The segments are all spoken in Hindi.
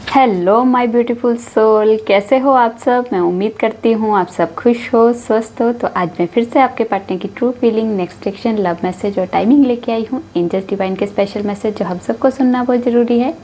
हेलो माय ब्यूटीफुल सोल, कैसे हो आप सब। मैं उम्मीद करती हूँ आप सब खुश हो, स्वस्थ हो। तो आज मैं फिर से आपके पार्टनर की true feeling, next action, love message और टाइमिंग लेके आई हूँ। एंजल्स डिवाइन के स्पेशल मैसेज जो हम सबको सुनना बहुत ज़रूरी है।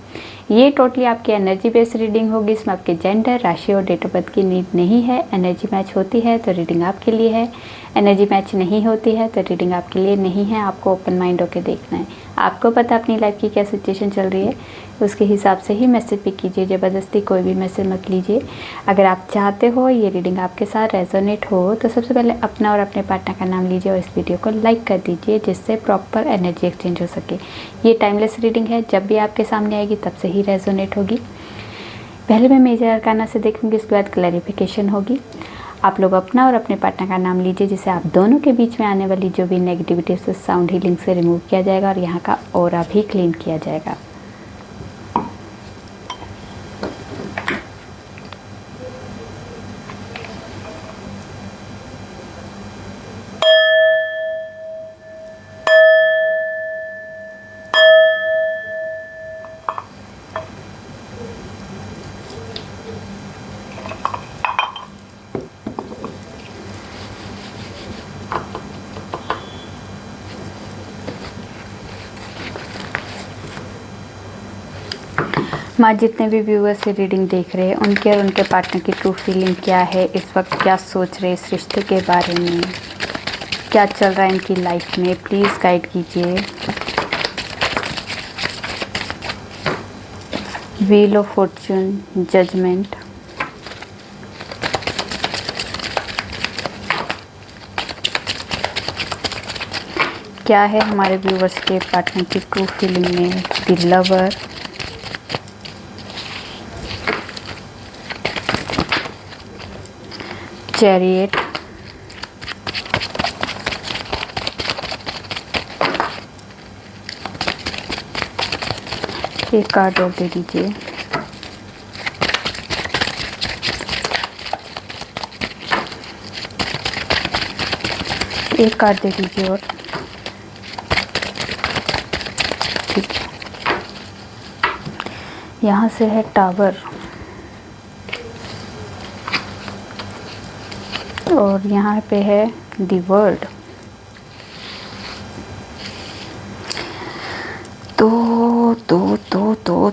ये टोटली आपकी एनर्जी बेस्ड रीडिंग होगी। इसमें आपके जेंडर, राशि और डेट ऑफ बर्थ की नीड नहीं है। एनर्जी मैच होती है तो रीडिंग आपके लिए है, एनर्जी मैच नहीं होती है तो रीडिंग आपके लिए नहीं है। आपको ओपन माइंड होकर देखना है। आपको पता अपनी लाइफ की क्या सिचुएशन चल रही है, उसके हिसाब से ही मैसेज पिक कीजिए। ज़बरदस्ती कोई भी मैसेज मत लीजिए। अगर आप चाहते हो ये रीडिंग आपके साथ रेजोनेट हो तो सबसे पहले अपना और अपने पार्टनर का नाम लीजिए और इस वीडियो को लाइक कर दीजिए, जिससे प्रॉपर एनर्जी एक्सचेंज हो सके। ये टाइमलेस रीडिंग है, जब भी आपके सामने आएगी तब से ही रेजोनेट होगी। पहले मैं मेजर अरकाना से देखूंगी, उसके बाद क्लैरिफिकेशन होगी। आप लोग अपना और अपने पार्टनर का नाम लीजिए, जिससे आप दोनों के बीच में आने वाली जो भी नेगेटिविटी उसे साउंड हीलिंग से रिमूव किया जाएगा और यहाँ का ऑरा भी क्लीन किया जाएगा। माँ, जितने भी व्यूअर्स ये रीडिंग देख रहे हैं उनके और उनके पार्टनर की ट्रू फीलिंग क्या है, इस वक्त क्या सोच रहे हैं इस रिश्ते के बारे में, क्या चल रहा है इनकी लाइफ में, प्लीज़ गाइड कीजिए। व्हील ऑफ फॉर्च्यून, जजमेंट, क्या है हमारे व्यूअर्स के पार्टनर की ट्रू फीलिंग में। द लवर, चैरियट, एक कार्ड और दे दीजिए। एक कार्ड दे दीजिए और ठीक है। यहाँ से है टावर और यहाँ पे है दी वर्ल्ड।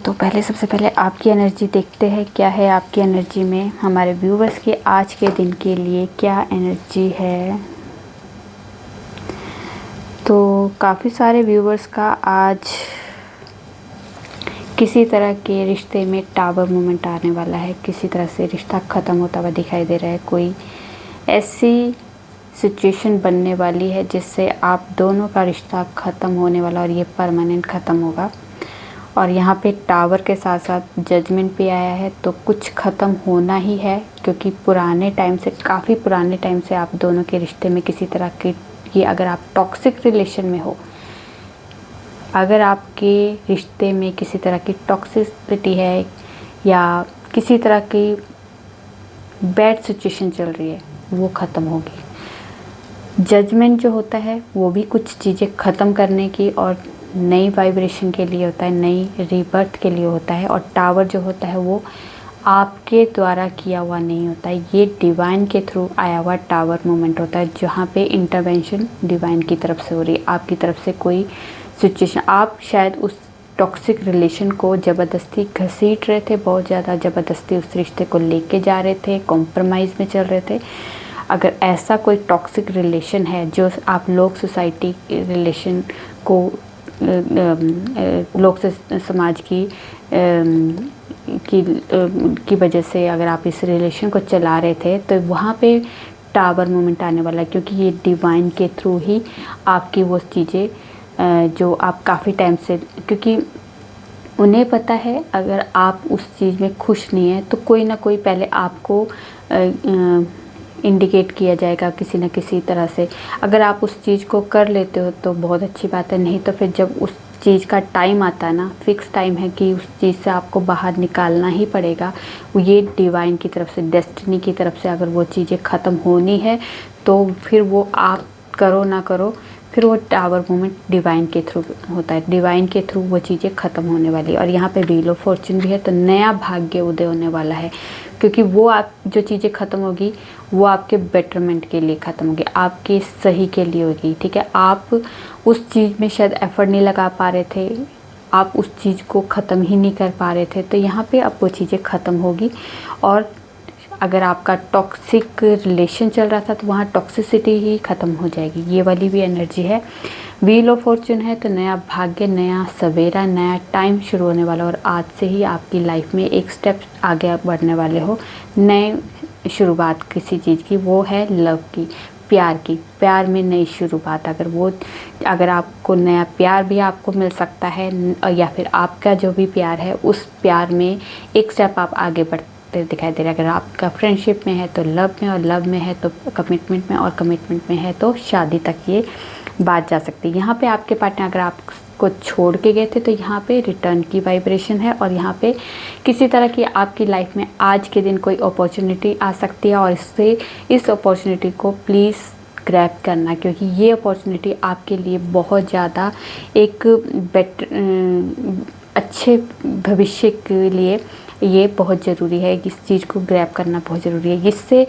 तो पहले सबसे पहले आपकी एनर्जी देखते हैं, क्या है आपकी एनर्जी में। हमारे व्यूवर्स के आज के दिन के लिए क्या एनर्जी है। तो काफ़ी सारे व्यूवर्स का आज किसी तरह के रिश्ते में टावर मोमेंट आने वाला है। किसी तरह से रिश्ता ख़त्म होता हुआ दिखाई दे रहा है। कोई ऐसी सिचुएशन बनने वाली है जिससे आप दोनों का रिश्ता ख़त्म होने वाला और ये परमानेंट ख़त्म होगा। और यहाँ पे टावर के साथ साथ जजमेंट भी आया है, तो कुछ ख़त्म होना ही है, क्योंकि पुराने टाइम से, काफ़ी पुराने टाइम से आप दोनों के रिश्ते में किसी तरह की, ये अगर आप टॉक्सिक रिलेशन में हो, अगर आपके रिश्ते में किसी तरह की टॉक्सिसिटी है या किसी तरह की बैड सिचुएशन चल रही है, वो ख़त्म होगी। जजमेंट जो होता है वो भी कुछ चीज़ें ख़त्म करने की और नई वाइब्रेशन के लिए होता है, नई रीबर्थ के लिए होता है। और टावर जो होता है वो आपके द्वारा किया हुआ नहीं होता है, ये डिवाइन के थ्रू आया हुआ टावर मोमेंट होता है, जहाँ पे इंटरवेंशन डिवाइन की तरफ से हो रही है। आपकी तरफ से कोई सिचुएशन, आप शायद उस टॉक्सिक रिलेशन को ज़बरदस्ती घसीट रहे थे, बहुत ज़्यादा ज़बरदस्ती उस रिश्ते को लेके जा रहे थे, कॉम्प्रोमाइज़ में चल रहे थे। अगर ऐसा कोई टॉक्सिक रिलेशन है जो आप लोग सोसाइटी रिलेशन को लोग समाज की वजह से अगर आप इस रिलेशन को चला रहे थे, तो वहाँ पे टावर मोमेंट आने वाला है, क्योंकि ये डिवाइन के थ्रू ही आपकी वो चीज़ें जो आप काफ़ी टाइम से, क्योंकि उन्हें पता है अगर आप उस चीज़ में खुश नहीं है तो कोई ना कोई पहले आपको इंडिकेट किया जाएगा किसी न किसी तरह से। अगर आप उस चीज़ को कर लेते हो तो बहुत अच्छी बात है, नहीं तो फिर जब उस चीज़ का टाइम आता है ना, फिक्स टाइम है कि उस चीज़ से आपको बाहर निकालना ही पड़ेगा, ये डिवाइन की तरफ से, डेस्टिनी की तरफ से अगर वो चीज़ें ख़त्म होनी है तो फिर वो आप करो ना करो, फिर वो टावर मूवमेंट डिवाइन के थ्रू होता है, डिवाइन के थ्रू वो चीज़ें ख़त्म होने वाली है। और यहाँ पे व्हील ऑफ फॉर्चून भी है, तो नया भाग्य उदय होने वाला है, क्योंकि वो आप जो चीज़ें ख़त्म होगी वो आपके बेटरमेंट के लिए ख़त्म होगी, आपके सही के लिए होगी, ठीक है। आप उस चीज़ में शायद एफर्ट नहीं लगा पा रहे थे, आप उस चीज़ को ख़त्म ही नहीं कर पा रहे थे, तो यहाँ पे अब वो चीज़ें ख़त्म होगी। और अगर आपका टॉक्सिक रिलेशन चल रहा था तो वहाँ टॉक्सिसिटी ही ख़त्म हो जाएगी, ये वाली भी एनर्जी है। व्हील ऑफ फॉर्चून है तो नया भाग्य, नया सवेरा, नया टाइम शुरू होने वाला, और आज से ही आपकी लाइफ में एक स्टेप आगे आप बढ़ने वाले हो, नए शुरुआत किसी चीज़ की, वो है लव की, प्यार की, प्यार में नई शुरुआत। अगर आपको नया प्यार भी आपको मिल सकता है, या फिर आपका जो भी प्यार है उस प्यार में एक स्टेप आप आगे बढ़ते दिखाई दे रहा है। अगर आपका फ्रेंडशिप में है तो लव में, और लव में है तो कमिटमेंट में, और कमिटमेंट में है तो शादी तक ये बात जा सकती है। यहाँ पे आपके पार्टनर अगर आपको छोड़ के गए थे तो यहाँ पे रिटर्न की वाइब्रेशन है, और यहाँ पे किसी तरह की आपकी लाइफ में आज के दिन कोई अपॉर्चुनिटी आ सकती है, और इस अपॉर्चुनिटी को प्लीज़ ग्रैब करना, क्योंकि ये अपॉर्चुनिटी आपके लिए बहुत ज़्यादा एक अच्छे भविष्य के लिए ये बहुत ज़रूरी है। इस चीज़ को ग्रैब करना बहुत ज़रूरी है, इससे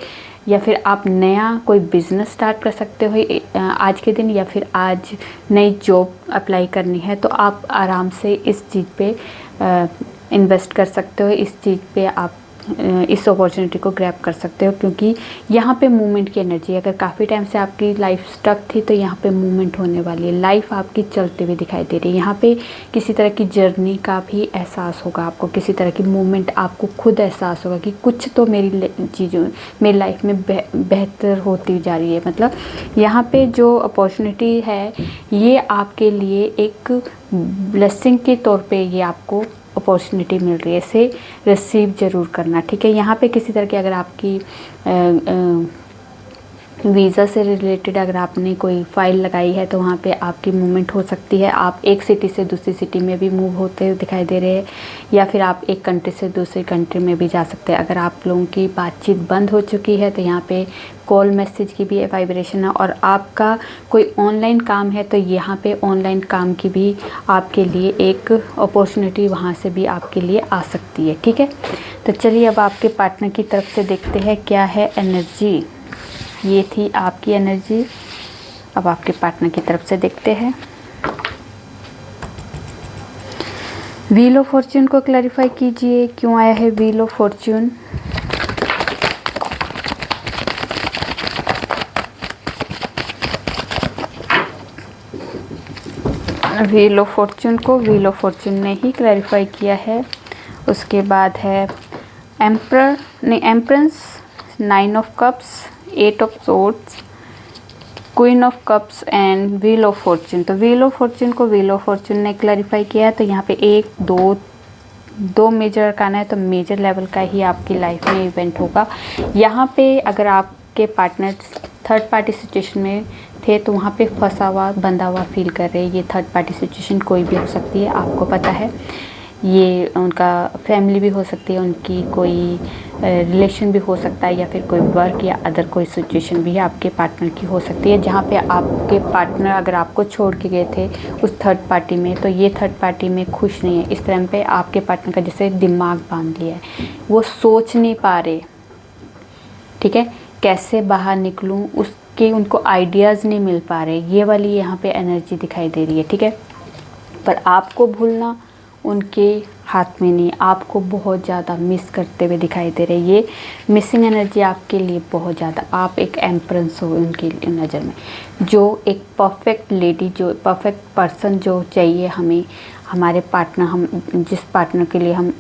या फिर आप नया कोई बिज़नेस स्टार्ट कर सकते हो आज के दिन, या फिर आज नई जॉब अप्लाई करनी है तो आप आराम से इस चीज़ पे इन्वेस्ट कर सकते हो, इस चीज़ पे आप इस अपॉर्चुनिटी को ग्रैब कर सकते हो, क्योंकि यहाँ पे मूवमेंट की एनर्जी है। अगर काफ़ी टाइम से आपकी लाइफ स्टक थी तो यहाँ पे मूवमेंट होने वाली है, लाइफ आपकी चलते हुए दिखाई दे रही है। यहाँ पे किसी तरह की जर्नी का भी एहसास होगा आपको, किसी तरह की मूवमेंट आपको खुद एहसास होगा कि कुछ तो मेरी चीज़ों मेरी लाइफ में बेहतर होती जा रही है। मतलब यहाँ पे जो अपॉर्चुनिटी है ये आपके लिए एक ब्लेसिंग के तौर पे ये आपको अपॉर्चुनिटी मिल रही है, इसे रिसीव ज़रूर करना, ठीक है। यहाँ पे किसी तरह की अगर आपकी वीज़ा से रिलेटेड अगर आपने कोई फ़ाइल लगाई है तो वहाँ पे आपकी मूवमेंट हो सकती है। आप एक सिटी से दूसरी सिटी में भी मूव होते हुए दिखाई दे रहे हैं, या फिर आप एक कंट्री से दूसरी कंट्री में भी जा सकते हैं। अगर आप लोगों की बातचीत बंद हो चुकी है तो यहाँ पे कॉल मैसेज की भी वाइब्रेशन है, और आपका कोई ऑनलाइन काम है तो यहाँ पे ऑनलाइन काम की भी आपके लिए एक अपॉर्चुनिटी वहाँ से भी आपके लिए आ सकती है, ठीक है। तो चलिए अब आपके पार्टनर की तरफ से देखते हैं क्या है एनर्जी। ये थी आपकी एनर्जी, अब आपके पार्टनर की तरफ से देखते हैं। व्हील ऑफ फॉर्च्यून को क्लैरिफाई कीजिए, क्यों आया है wheel of Fortune. Wheel of Fortune को व्हील ऑफ फॉर्च्यून ने ही क्लैरिफाई किया है। उसके बाद है empress, 9 of cups, 8 of swords, queen of cups and wheel of Fortune. तो व्हील ऑफ फॉर्च्यून को व्हील ऑफ फॉर्च्यून ने क्लैरिफाई किया है। तो यहाँ पे 1, 2 मेजर अरकान है, तो मेजर लेवल का ही आपकी लाइफ में इवेंट होगा। यहाँ पे अगर आपके पार्टनर थर्ड पार्टी सिचुएशन में थे तो वहाँ पे फंसा हुआ बंधा हुआ फील कर रहे हैं। ये थर्ड पार्टी सिचुएशन कोई भी हो सकती है, आपको पता है। ये उनका फैमिली भी हो सकती है, उनकी कोई रिलेशन भी हो सकता है, या फिर कोई वर्क या अदर कोई सिचुएशन भी आपके पार्टनर की हो सकती है, जहाँ पे आपके पार्टनर अगर आपको छोड़ के गए थे उस थर्ड पार्टी में, तो ये थर्ड पार्टी में खुश नहीं है। इस टाइम पे आपके पार्टनर का जैसे दिमाग बांध लिया है, वो सोच नहीं पा रहे, ठीक है, कैसे बाहर निकलूँ, उसके उनको आइडियाज़ नहीं मिल पा रहे। ये वाली यहाँ पे एनर्जी दिखाई दे रही है, ठीक है। पर आपको भूलना उनके हाथ में नहीं, आपको बहुत ज़्यादा मिस करते हुए दिखाई दे रहे। ये मिसिंग एनर्जी आपके लिए बहुत ज़्यादा, आप एक एम्प्रेस हो उनकी नज़र में, जो एक परफेक्ट लेडी, जो परफेक्ट पर्सन जो चाहिए हमें, हमारे पार्टनर, हम जिस पार्टनर के लिए हम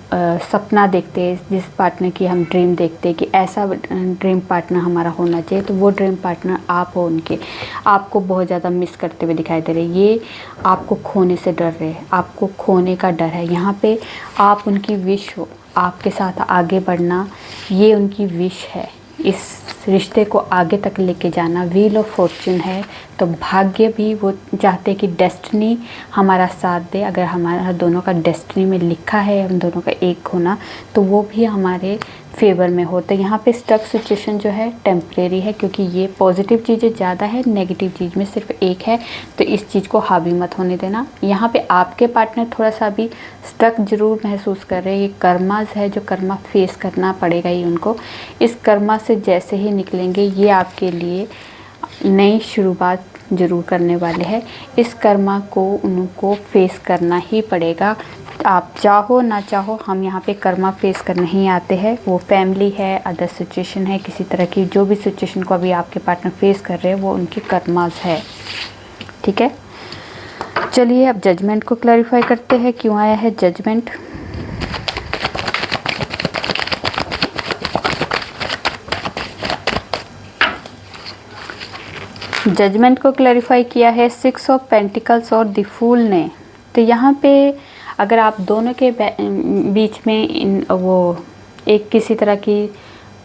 सपना देखते हैं, जिस पार्टनर की हम ड्रीम देखते हैं कि ऐसा ड्रीम पार्टनर हमारा होना चाहिए, तो वो ड्रीम पार्टनर आप हो उनके। आपको बहुत ज़्यादा मिस करते हुए दिखाई दे रहे। ये आपको खोने से डर रहे हैं, आपको खोने का डर है। यहाँ पे आप उनकी विश हो, आपके साथ आगे बढ़ना, ये उनकी विश है। इस रिश्ते को आगे तक लेके जाना व्हील ऑफ फॉर्च्यून है, तो भाग्य भी वो चाहते कि डेस्टिनी हमारा साथ दे। अगर हमारा दोनों का डेस्टिनी में लिखा है हम दोनों का एक होना, तो वो भी हमारे फेवर में हो। तो यहाँ पे स्टक सिचुएशन जो है टेम्परेरी है, क्योंकि ये पॉजिटिव चीज़ें ज़्यादा है, नेगेटिव चीज़ में सिर्फ एक है। तो इस चीज़ को हावी मत होने देना। यहाँ पे आपके पार्टनर थोड़ा सा भी स्टक ज़रूर महसूस कर रहे हैं। ये कर्मास है, जो कर्मा फेस करना पड़ेगा ही उनको। इस कर्मा से जैसे ही निकलेंगे, ये आपके लिए नई शुरुआत ज़रूर करने वाले हैं। इस कर्मा को उनको फेस करना ही पड़ेगा। आप चाहो ना चाहो, हम यहाँ पे कर्मा फेस करने ही आते हैं। वो फैमिली है, अदर सिचुएशन है, किसी तरह की जो भी सिचुएशन को अभी आपके पार्टनर फेस कर रहे हैं, वो उनके कर्मास है। ठीक है, चलिए अब जजमेंट को क्लैरिफाई करते हैं। क्यों आया है जजमेंट? जजमेंट को क्लैरिफाई किया है 6 ऑफ पेंटिकल्स और द फूल ने। तो यहाँ पे अगर आप दोनों के बीच में वो एक किसी तरह की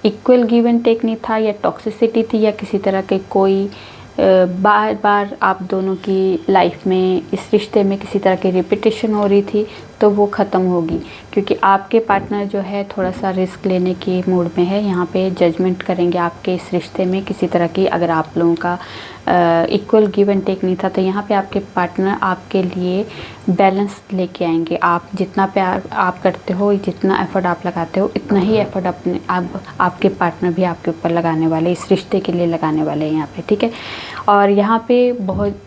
इक्वल गिव एंड टेक नहीं था, या टॉक्सिसिटी थी, या किसी तरह के कोई बार बार आप दोनों की लाइफ में, इस रिश्ते में किसी तरह की रिपीटेशन हो रही थी, तो वो ख़त्म होगी। क्योंकि आपके पार्टनर जो है थोड़ा सा रिस्क लेने के मूड में है। यहाँ पे जजमेंट करेंगे आपके इस रिश्ते में किसी तरह की, अगर आप लोगों का इक्वल गिव एंड टेक नहीं था, तो यहाँ पे आपके पार्टनर आपके लिए बैलेंस लेके आएंगे। आप जितना प्यार आप करते हो, जितना एफर्ट आप लगाते हो, इतना ही एफर्ट अपने आपके पार्टनर भी आपके ऊपर लगाने वाले, इस रिश्ते के लिए लगाने वाले हैं यहाँ पे। ठीक है, और यहाँ पे बहुत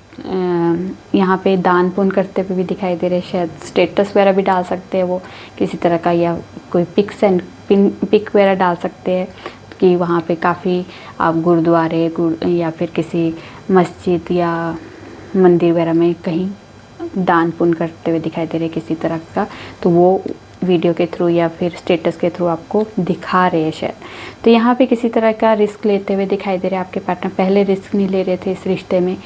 यहाँ पे दान पुण्य करते हुए भी दिखाई दे रहे हैं। शायद स्टेटस वगैरह भी डाल सकते हैं वो किसी तरह का, या कोई पिक वगैरह डाल सकते हैं कि वहाँ पे काफ़ी आप गुरुद्वारे या फिर किसी मस्जिद या मंदिर वगैरह में कहीं दान पुण्य करते हुए दिखाई दे रहे किसी तरह का। तो वो वीडियो के थ्रू या फिर स्टेटस के थ्रू आपको दिखा रहे हैं शायद। तो यहाँ पे किसी तरह का रिस्क लेते हुए दिखाई दे रहे हैं आपके पार्टनर। पहले रिस्क नहीं ले रहे थे इस रिश्ते में।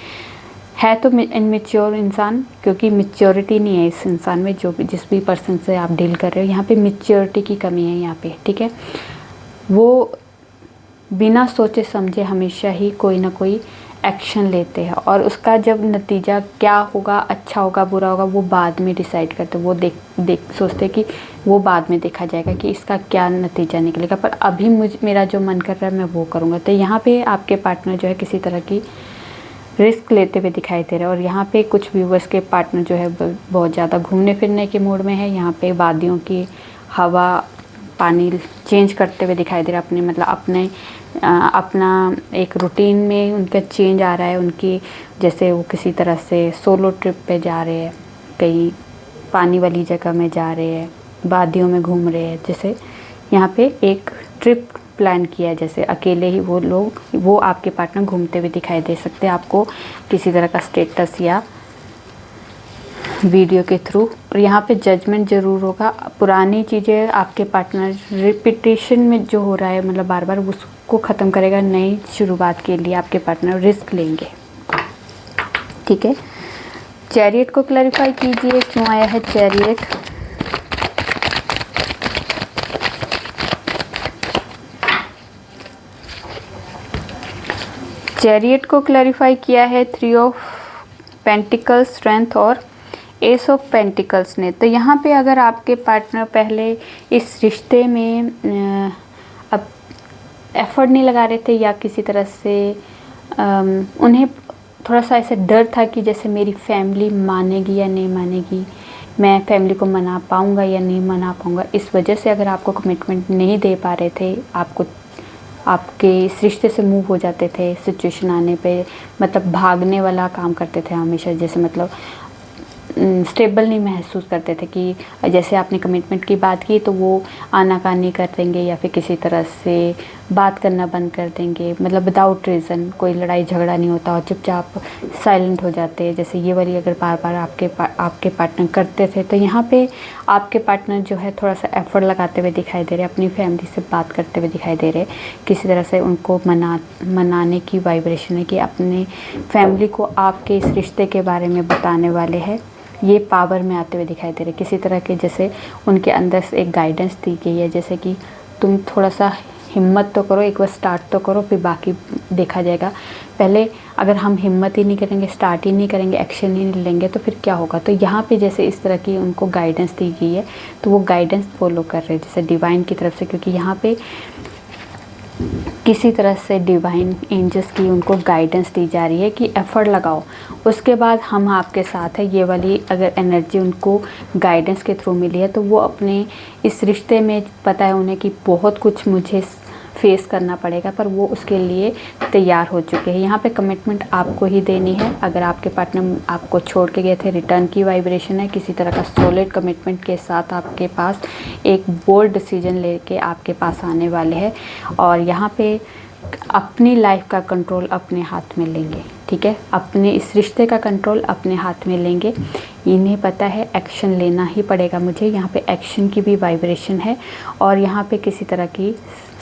है तो इनमेच्योर इंसान, क्योंकि मेच्योरिटी नहीं है इस इंसान में, जो भी जिस भी पर्सन से आप डील कर रहे हो। यहाँ पे मेच्योरिटी की कमी है यहाँ पे। ठीक है, वो बिना सोचे समझे हमेशा ही कोई ना कोई एक्शन लेते हैं, और उसका जब नतीजा क्या होगा, अच्छा होगा बुरा होगा, वो बाद में डिसाइड करते। वो सोचते कि वो बाद में देखा जाएगा कि इसका क्या नतीजा निकलेगा, पर अभी मेरा जो मन कर रहा है मैं वो करूँगा। तो यहाँ पे आपके पार्टनर जो है किसी तरह की रिस्क लेते हुए दिखाई दे रहे हैं। और यहाँ पे कुछ व्यूवर्स के पार्टनर जो है बहुत ज़्यादा घूमने फिरने के मूड में है। यहाँ पे वादियों की हवा पानी चेंज करते हुए दिखाई दे रहा है। अपना एक रूटीन में उनका चेंज आ रहा है। उनकी जैसे वो किसी तरह से सोलो ट्रिप पे जा रहे हैं, कहीं पानी वाली जगह में जा रहे हैं, वादियों में घूम रहे हैं। जैसे यहाँ पे एक ट्रिप प्लान किया है, जैसे अकेले ही वो आपके पार्टनर घूमते हुए दिखाई दे सकते हैं आपको किसी तरह का स्टेटस या वीडियो के थ्रू। और यहाँ पे जजमेंट ज़रूर होगा। पुरानी चीज़ें आपके पार्टनर रिपीटेशन में जो हो रहा है, मतलब बार बार, उसको ख़त्म करेगा। नई शुरुआत के लिए आपके पार्टनर रिस्क लेंगे। ठीक है, चैरियट को क्लैरिफाई कीजिए, क्यों आया है चैरियट? चैरियट को क्लैरिफाई किया है 3 ऑफ पेंटिकल्स, स्ट्रेंथ और एस ऑफ पेंटिकल्स ने। तो यहाँ पे अगर आपके पार्टनर पहले इस रिश्ते में अब एफर्ट नहीं लगा रहे थे, या किसी तरह से उन्हें थोड़ा सा ऐसे डर था कि जैसे मेरी फैमिली मानेगी या नहीं मानेगी, मैं फैमिली को मना पाऊँगा या नहीं मना पाऊँगा, इस वजह से अगर आपको कमिटमेंट नहीं दे पा रहे थे, आपके इस रिश्ते से मूव हो जाते थे सिचुएशन आने पे, मतलब भागने वाला काम करते थे हमेशा। जैसे मतलब स्टेबल नहीं महसूस करते थे कि जैसे आपने कमिटमेंट की बात की तो वो आनाकानी कर देंगे, या फिर किसी तरह से बात करना बंद कर देंगे, मतलब विदाउट रीज़न। कोई लड़ाई झगड़ा नहीं होता और चुपचाप साइलेंट हो जाते हैं। जैसे ये वाली अगर बार बार आपके पार्टनर करते थे, तो यहाँ पे आपके पार्टनर जो है थोड़ा सा एफर्ट लगाते हुए दिखाई दे रहे, अपनी फैमिली से बात करते हुए दिखाई दे रहे। किसी तरह से उनको मनाने की वाइब्रेशन है कि अपने फैमिली को आपके इस रिश्ते के बारे में बताने वाले हैं। ये पावर में आते हुए दिखाई दे रहे किसी तरह के, जैसे उनके अंदर से एक गाइडेंस दी गई है, जैसे कि तुम थोड़ा सा हिम्मत तो करो, एक बार स्टार्ट तो करो, फिर बाकी देखा जाएगा। पहले अगर हम हिम्मत ही नहीं करेंगे, स्टार्ट ही नहीं करेंगे, एक्शन ही नहीं लेंगे तो फिर क्या होगा। तो यहाँ पे जैसे इस तरह की उनको गाइडेंस दी गई है तो वो गाइडेंस फॉलो कर रहे हैं जैसे डिवाइन की तरफ से, क्योंकि यहाँ पे किसी तरह से डिवाइन एंजल्स की उनको गाइडेंस दी जा रही है कि एफ़र्ट लगाओ, उसके बाद हम आपके साथ है। ये वाली अगर एनर्जी उनको गाइडेंस के थ्रू मिली है तो वो अपने इस रिश्ते में, पता है उन्हें कि बहुत कुछ मुझे फेस करना पड़ेगा, पर वो उसके लिए तैयार हो चुके हैं। यहाँ पे कमिटमेंट आपको ही देनी है। अगर आपके पार्टनर आपको छोड़ के गए थे, रिटर्न की वाइब्रेशन है, किसी तरह का सॉलिड कमिटमेंट के साथ आपके पास एक बोल्ड डिसीजन लेके आपके पास आने वाले हैं और यहाँ पे अपनी लाइफ का कंट्रोल अपने हाथ में लेंगे। ठीक है, अपने इस रिश्ते का कंट्रोल अपने हाथ में लेंगे। इन्हें पता है एक्शन लेना ही पड़ेगा मुझे। यहाँ पे एक्शन की भी वाइब्रेशन है और यहाँ पे किसी तरह की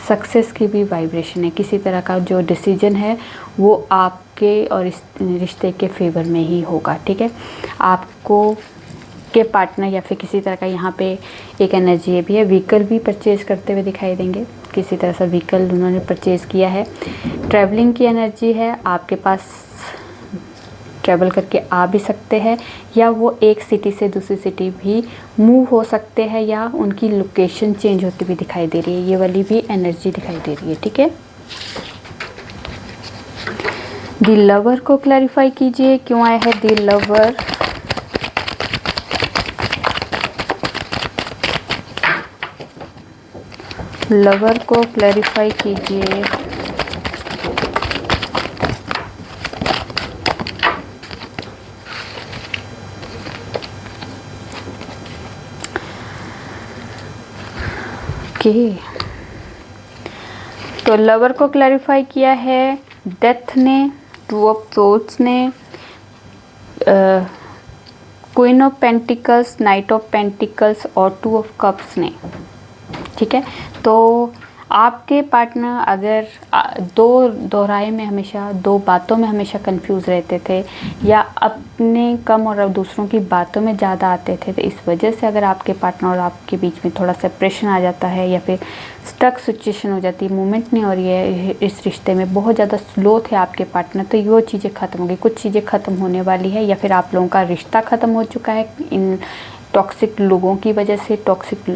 सक्सेस की भी वाइब्रेशन है। किसी तरह का जो डिसीजन है वो आपके और इस रिश्ते के फेवर में ही होगा। ठीक है, आपको के पार्टनर या फिर किसी तरह का यहाँ पे एक एनर्जी भी है। व्हीकल भी परचेज़ करते हुए दिखाई देंगे, किसी तरह से व्हीकल उन्होंने परचेज़ किया है। ट्रैवलिंग की एनर्जी है, आपके पास ट्रैवल करके आ भी सकते हैं या वो एक सिटी से दूसरी सिटी भी मूव हो सकते हैं या उनकी लोकेशन चेंज होती भी दिखाई दे रही है। ये वाली भी एनर्जी दिखाई दे रही है। ठीक है, दी लवर को क्लैरिफाई कीजिए, क्यों आया है दी लवर। लवर को क्लैरिफाई कीजिए। तो लवर को क्लैरिफाई किया है डेथ ने, टू ऑफ सोर्ड्स ने, queen of pentacles, night of pentacles और टू ऑफ कप्स ने। ठीक है, तो आपके पार्टनर अगर दो दोहराए में हमेशा, दो बातों में हमेशा कंफ्यूज रहते थे या अपने कम और दूसरों की बातों में ज़्यादा आते थे, तो इस वजह से अगर आपके पार्टनर और आपके बीच में थोड़ा सेपरेशन आ जाता है या फिर स्टक सिचुएशन हो जाती है, मूवमेंट नहीं हो रही है इस रिश्ते में, बहुत ज़्यादा स्लो थे आपके पार्टनर, तो वो चीज़ें ख़त्म हो गई। कुछ चीज़ें ख़त्म होने वाली है या फिर आप लोगों का रिश्ता ख़त्म हो चुका है इन टॉक्सिक लोगों की वजह से। टॉक्सिक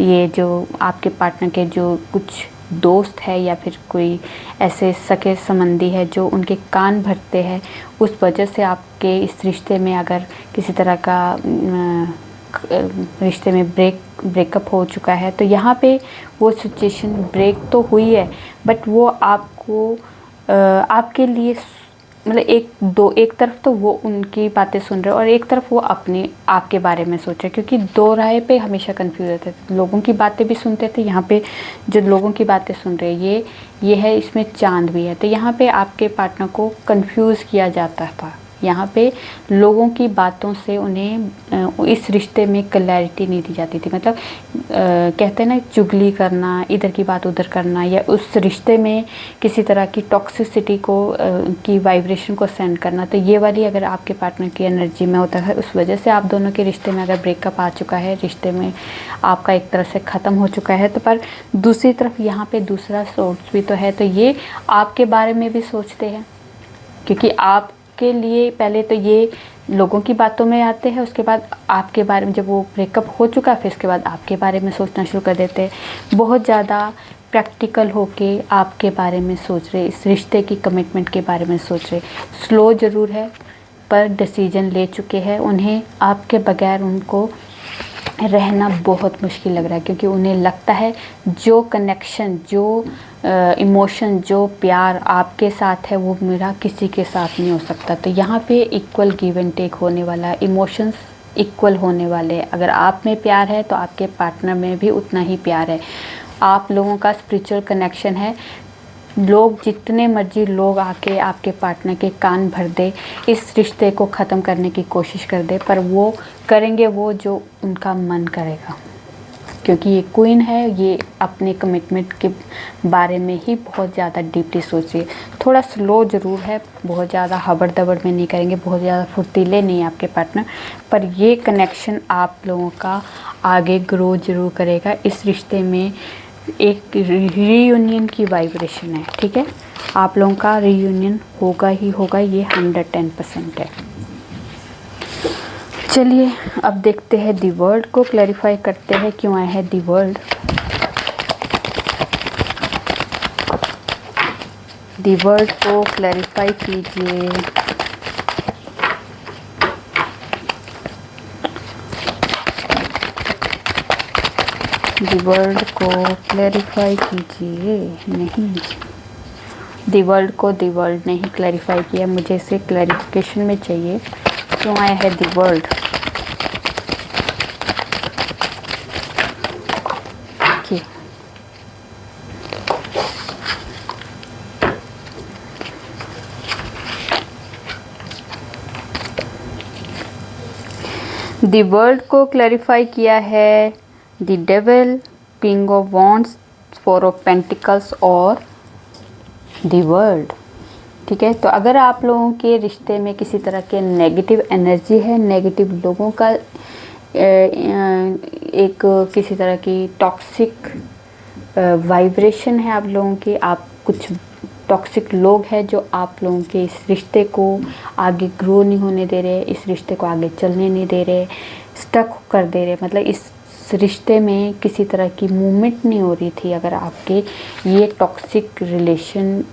ये जो आपके पार्टनर के जो कुछ दोस्त है या फिर कोई ऐसे सगे संबंधी है जो उनके कान भरते हैं, उस वजह से आपके इस रिश्ते में अगर किसी तरह का रिश्ते में ब्रेकअप हो चुका है, तो यहाँ पे वो सिचुएशन ब्रेक तो हुई है, बट वो आपको आपके लिए मतलब एक तरफ तो वो उनकी बातें सुन रहे और एक तरफ वो अपने आपके बारे में सोच रहे, क्योंकि दो राय पे हमेशा कंफ्यूज रहते थे। लोगों की बातें भी सुनते थे, यहाँ पे जो लोगों की बातें सुन रहे ये है, इसमें चांद भी है, तो यहाँ पे आपके पार्टनर को कंफ्यूज किया जाता था। यहाँ पे लोगों की बातों से उन्हें इस रिश्ते में क्लैरिटी नहीं दी जाती थी। मतलब कहते हैं ना, चुगली करना, इधर की बात उधर करना, या उस रिश्ते में किसी तरह की टॉक्सिसिटी को की वाइब्रेशन को सेंड करना। तो ये वाली अगर आपके पार्टनर की एनर्जी में होता है, उस वजह से आप दोनों के रिश्ते में अगर ब्रेकअप आ चुका है, रिश्ते में आपका एक तरह से ख़त्म हो चुका है, तो पर दूसरी तरफ यहाँ पर दूसरा सोर्स भी तो है, तो ये आपके बारे में भी सोचते हैं, क्योंकि आप के लिए पहले तो ये लोगों की बातों में आते हैं, उसके बाद आपके बारे में, जब वो ब्रेकअप हो चुका है फिर उसके बाद आपके बारे में सोचना शुरू कर देते हैं। बहुत ज़्यादा प्रैक्टिकल होके आपके बारे में सोच रहे, इस रिश्ते की कमिटमेंट के बारे में सोच रहे। स्लो ज़रूर है पर डिसीजन ले चुके हैं। उन्हें आपके बगैर उनको रहना बहुत मुश्किल लग रहा है, क्योंकि उन्हें लगता है जो कनेक्शन, जो इमोशन, जो प्यार आपके साथ है वो मेरा किसी के साथ नहीं हो सकता। तो यहाँ पे इक्वल गिव एंड टेक होने वाला है, इमोशंस इक्वल होने वाले हैं। अगर आप में प्यार है तो आपके पार्टनर में भी उतना ही प्यार है। आप लोगों का स्पिरिचुअल कनेक्शन है। लोग जितने मर्जी लोग आके आपके पार्टनर के कान भर दे, इस रिश्ते को ख़त्म करने की कोशिश कर दे, पर वो करेंगे वो जो उनका मन करेगा, क्योंकि ये क्वीन है, ये अपने कमिटमेंट के बारे में ही बहुत ज़्यादा डीपली सोच रही है। थोड़ा स्लो ज़रूर है, बहुत ज़्यादा हबड़ दबड़ में नहीं करेंगे, बहुत ज़्यादा फुर्तीले नहीं है आपके पार्टनर, पर ये कनेक्शन आप लोगों का आगे ग्रो ज़रूर करेगा। इस रिश्ते में एक रीयूनियन की वाइब्रेशन है, ठीक है। आप लोगों का रीयूनियन होगा ही होगा, ये 110% है। चलिए अब देखते हैं दी वर्ल्ड को, क्लैरिफाई करते हैं क्यों आया है दी वर्ल्ड। दी वर्ल्ड को क्लैरिफाई कीजिए। दी वर्ल्ड को क्लैरिफाई कीजिए। नहीं, दी वर्ल्ड को दी वर्ल्ड नहीं क्लैरिफाई किया, मुझे इसे क्लैरिफिकेशन में चाहिए क्यों आया है दी वर्ल्ड। दी वर्ल्ड को क्लैरिफाई किया है the devil, king of wands, 4 of pentacles और द वर्ल्ड, ठीक है। तो अगर आप लोगों के रिश्ते में किसी तरह के नेगेटिव एनर्जी है, नेगेटिव लोगों का एक किसी तरह की टॉक्सिक वाइब्रेशन है आप लोगों की, आप कुछ टॉक्सिक लोग हैं जो आप लोगों के इस रिश्ते को आगे ग्रो नहीं होने दे रहे, इस रिश्ते को आगे चलने नहीं दे रहे, स्टक कर दे रहे, मतलब इस रिश्ते में किसी तरह की मूवमेंट नहीं हो रही थी। अगर आपके ये टॉक्सिक रिलेशन,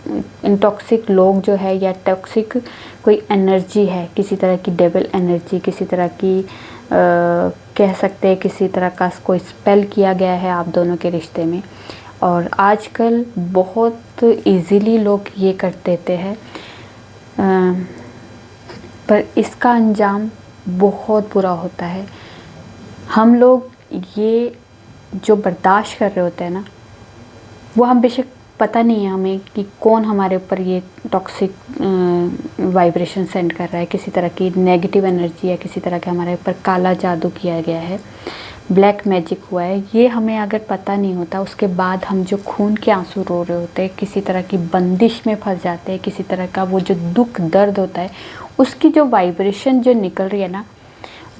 टॉक्सिक लोग जो है या टॉक्सिक कोई एनर्जी है, किसी तरह की डेविल एनर्जी, किसी तरह की कह सकते हैं किसी तरह का कोई स्पेल किया गया है आप दोनों के रिश्ते में, और आजकल बहुत इजीली लोग ये कर देते हैं, पर इसका अंजाम बहुत बुरा होता है। हम लोग ये जो बर्दाश्त कर रहे होते हैं ना, वो हम बेशक पता नहीं है हमें कि कौन हमारे ऊपर ये टॉक्सिक वाइब्रेशन सेंड कर रहा है, किसी तरह की नेगेटिव एनर्जी है, किसी तरह के हमारे ऊपर काला जादू किया गया है, ब्लैक मैजिक हुआ है, ये हमें अगर पता नहीं होता, उसके बाद हम जो खून के आंसू रो रहे होते हैं, किसी तरह की बंदिश में फंस जाते हैं, किसी तरह का वो जो दुख दर्द होता है, उसकी जो वाइब्रेशन जो निकल रही है ना,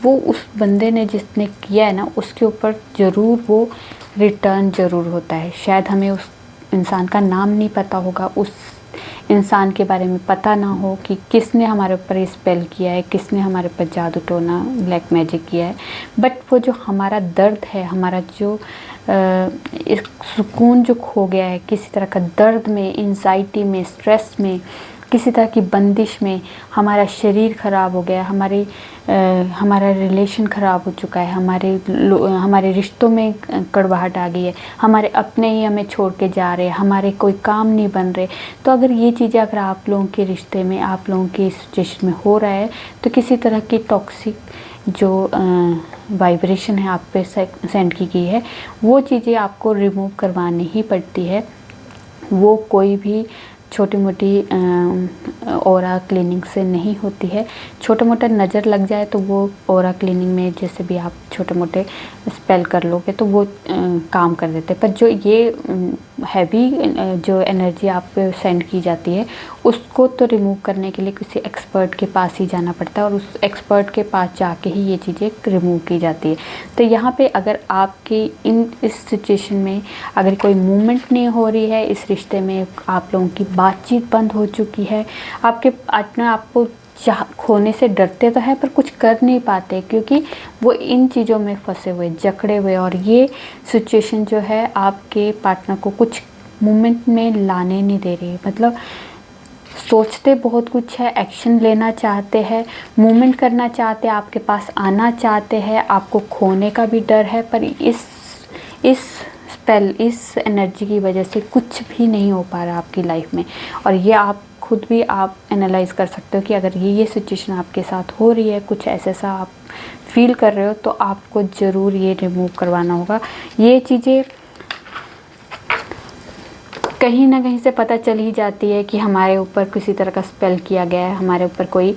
वो उस बंदे ने जिसने किया है ना, उसके ऊपर ज़रूर वो रिटर्न ज़रूर होता है। शायद हमें उस इंसान का नाम नहीं पता होगा, उस इंसान के बारे में पता ना हो कि किसने हमारे ऊपर ये स्पेल किया है, किसने हमारे ऊपर जादू टोना ब्लैक मैजिक किया है, बट वो जो हमारा दर्द है, हमारा जो इस सुकून जो खो गया है, किसी तरह का दर्द में, एंजाइटी में, स्ट्रेस में, किसी तरह की बंदिश में, हमारा शरीर ख़राब हो गया, हमारा रिलेशन ख़राब हो चुका है, हमारे रिश्तों में कड़वाहट आ गई है, हमारे अपने ही हमें छोड़ के जा रहे हैं, हमारे कोई काम नहीं बन रहे। तो अगर ये चीज़ें अगर आप लोगों के रिश्ते में, आप लोगों की सिचुएशन में हो रहा है, तो किसी तरह की टॉक्सिक जो वाइब्रेशन है आप पे सेंड की गई है, वो चीज़ें आपको रिमूव करवानी ही पड़ती है। वो कोई भी छोटी मोटी ऑरा क्लीनिंग से नहीं होती है। छोटा मोटा नज़र लग जाए तो वो ऑरा क्लीनिंग में जैसे भी आप छोटे मोटे स्पेल कर लोगे तो वो काम कर देते हैं, पर जो ये हैवी जो एनर्जी आप पे सेंड की जाती है, उसको तो रिमूव करने के लिए किसी एक्सपर्ट के पास ही जाना पड़ता है, और उस एक्सपर्ट के पास जाके ही ये चीज़ें रिमूव की जाती है। तो यहाँ पे अगर आपकी इस सिचुएशन में अगर कोई मूवमेंट नहीं हो रही है, इस रिश्ते में आप लोगों की बातचीत बंद हो चुकी है, आपके पार्टनर आपको खोने से डरते तो है पर कुछ कर नहीं पाते, क्योंकि वो इन चीज़ों में फंसे हुए, जकड़े हुए, और ये सिचुएशन जो है आपके पार्टनर को कुछ मूवमेंट में लाने नहीं दे रही। मतलब सोचते बहुत कुछ है, एक्शन लेना चाहते हैं, मूवमेंट करना चाहते हैं, आपके पास आना चाहते हैं, आपको खोने का भी डर है, पर इस स्पेल, इस एनर्जी की वजह से कुछ भी नहीं हो पा रहा आपकी लाइफ में। और ये आप खुद भी आप एनालाइज कर सकते हो कि अगर ये सिचुएशन आपके साथ हो रही है, कुछ ऐसा आप फील कर रहे हो, तो आपको ज़रूर ये रिमूव करवाना होगा। ये चीज़ें कहीं ना कहीं से पता चल ही जाती है कि हमारे ऊपर किसी तरह का स्पेल किया गया है, हमारे ऊपर कोई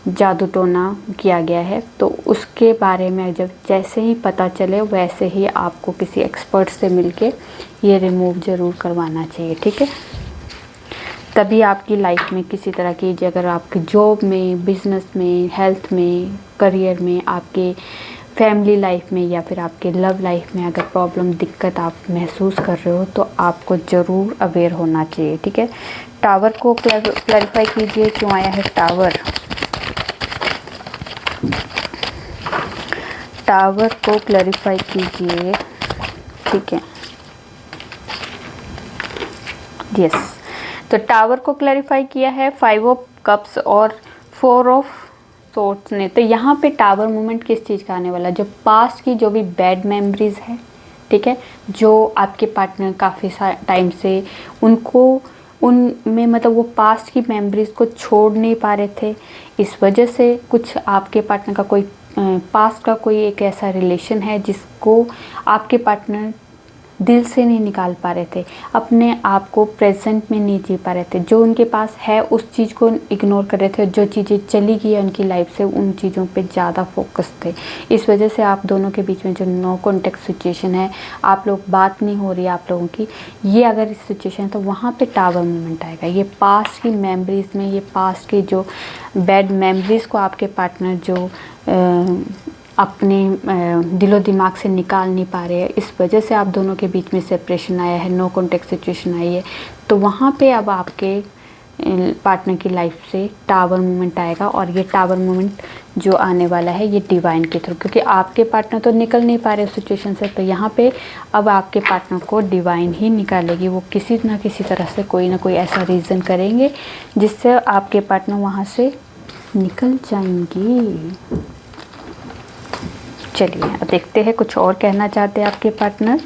जादू टोना किया गया है, तो उसके बारे में जब जैसे ही पता चले वैसे ही आपको किसी एक्सपर्ट से मिलके ये रिमूव ज़रूर करवाना चाहिए, ठीक है। तभी आपकी लाइफ में किसी तरह की, अगर आपके जॉब में, बिजनेस में, हेल्थ में, करियर में, आपके फैमिली लाइफ में या फिर आपके लव लाइफ में अगर प्रॉब्लम दिक्कत आप महसूस कर रहे हो तो आपको ज़रूर अवेयर होना चाहिए, ठीक है। टावर को क्लैरिफाई कीजिए, क्यों आया है टावर। टावर को क्लैरिफाई कीजिए, ठीक है। यस, तो टावर को क्लैरिफाई किया है 5 ऑफ कप्स और 4 ऑफ सोर्ट्स ने। तो यहाँ पे टावर मूवमेंट किस चीज़ का आने वाला है, जो पास्ट की जो भी बैड मेमोरीज है, ठीक है, जो आपके पार्टनर काफ़ी टाइम से उनमें मतलब वो पास्ट की मेमोरीज को छोड़ नहीं पा रहे थे, इस वजह से कुछ आपके पार्टनर का कोई पास्ट का कोई एक ऐसा रिलेशन है जिसको आपके पार्टनर दिल से नहीं निकाल पा रहे थे, अपने आप को प्रेजेंट में नहीं जी पा रहे थे, जो उनके पास है उस चीज़ को इग्नोर कर रहे थे, जो चीज़ें चली गई है उनकी लाइफ से उन चीज़ों पे ज़्यादा फोकस थे। इस वजह से आप दोनों के बीच में जो नो कॉन्टेक्ट सिचुएशन है, आप लोग बात नहीं हो रही है आप लोगों की, ये अगर इस सिचुएशन है तो वहाँ पर टावर मूवमेंट आएगा। ये पास्ट की मेमोरीज़ में, ये पास्ट की जो बैड मेमोरीज़ को आपके पार्टनर जो अपने दिलो दिमाग से निकाल नहीं पा रहे हैं, इस वजह से आप दोनों के बीच में सेपरेशन आया है, नो कॉन्टेक्ट सिचुएशन आई है। तो वहाँ पे अब आपके पार्टनर की लाइफ से टावर मूवमेंट आएगा, और ये टावर मूवमेंट जो आने वाला है ये डिवाइन के थ्रू, क्योंकि आपके पार्टनर तो निकल नहीं पा रहे उस सिचुएशन से, तो यहाँ पे अब आपके पार्टनर को डिवाइन ही निकालेगी। वो किसी ना किसी तरह से कोई ना कोई ऐसा रीज़न करेंगे जिससे आपके पार्टनर वहाँ से निकल जाएंगी। चलिए अब देखते हैं कुछ और कहना चाहते हैं आपके पार्टनर।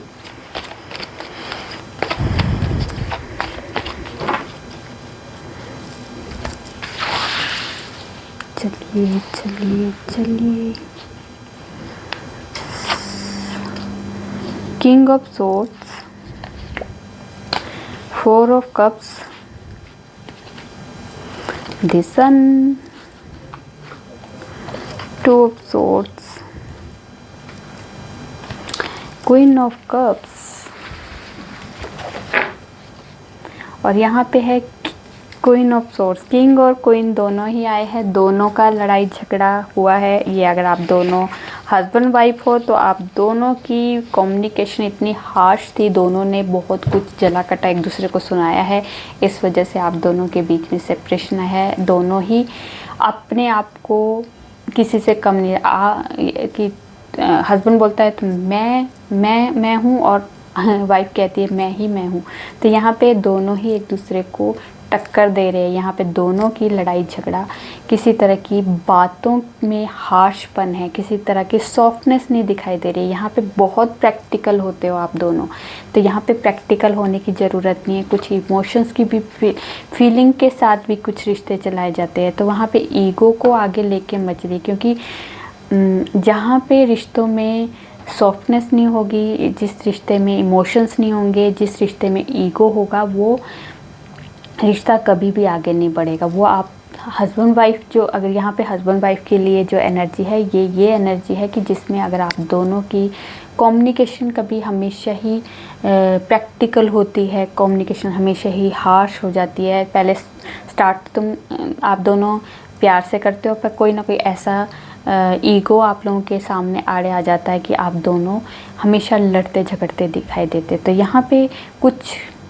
चलिए चलिए चलिए, king of swords, 4 of cups, the sun, 2 of swords, queen of cups, और यहाँ पे है क्वीन ऑफ सोर्ड्स। किंग और क्वीन दोनों ही आए हैं, दोनों का लड़ाई झगड़ा हुआ है। ये अगर आप दोनों हस्बैंड वाइफ हो तो आप दोनों की कम्युनिकेशन इतनी हार्श थी, दोनों ने बहुत कुछ जला कटा एक दूसरे को सुनाया है, इस वजह से आप दोनों के बीच में सेपरेशन है। दोनों ही अपने आप को किसी से कम नहीं कि हस्बैंड बोलता है तो मैं हूँ, और वाइफ कहती है मैं हूँ। तो यहाँ पे दोनों ही एक दूसरे को टक्कर दे रहे हैं। यहाँ पे दोनों की लड़ाई झगड़ा, किसी तरह की बातों में हार्शपन है, किसी तरह की सॉफ्टनेस नहीं दिखाई दे रही है। यहाँ पे बहुत प्रैक्टिकल होते हो आप दोनों, तो यहाँ पे प्रैक्टिकल होने की ज़रूरत नहीं है। कुछ इमोशंस की भी फीलिंग के साथ भी कुछ रिश्ते चलाए जाते हैं, तो वहाँ पे ईगो को आगे लेके मत चलिए, क्योंकि जहाँ पे रिश्तों में सॉफ्टनेस नहीं होगी, जिस रिश्ते में इमोशंस नहीं होंगे, जिस रिश्ते में ईगो होगा, वो रिश्ता कभी भी आगे नहीं बढ़ेगा। वो आप हस्बैंड वाइफ जो, अगर यहाँ पे हस्बैंड वाइफ के लिए जो एनर्जी है ये एनर्जी है कि जिसमें अगर आप दोनों की कम्युनिकेशन कभी हमेशा ही प्रैक्टिकल होती है, कम्युनिकेशन हमेशा ही हार्श हो जाती है। पहले स्टार्ट आप दोनों प्यार से करते हो, पर कोई ना कोई ऐसा ईगो आप लोगों के सामने आड़े आ जाता है कि आप दोनों हमेशा लड़ते झगड़ते दिखाई देते। तो यहाँ पे कुछ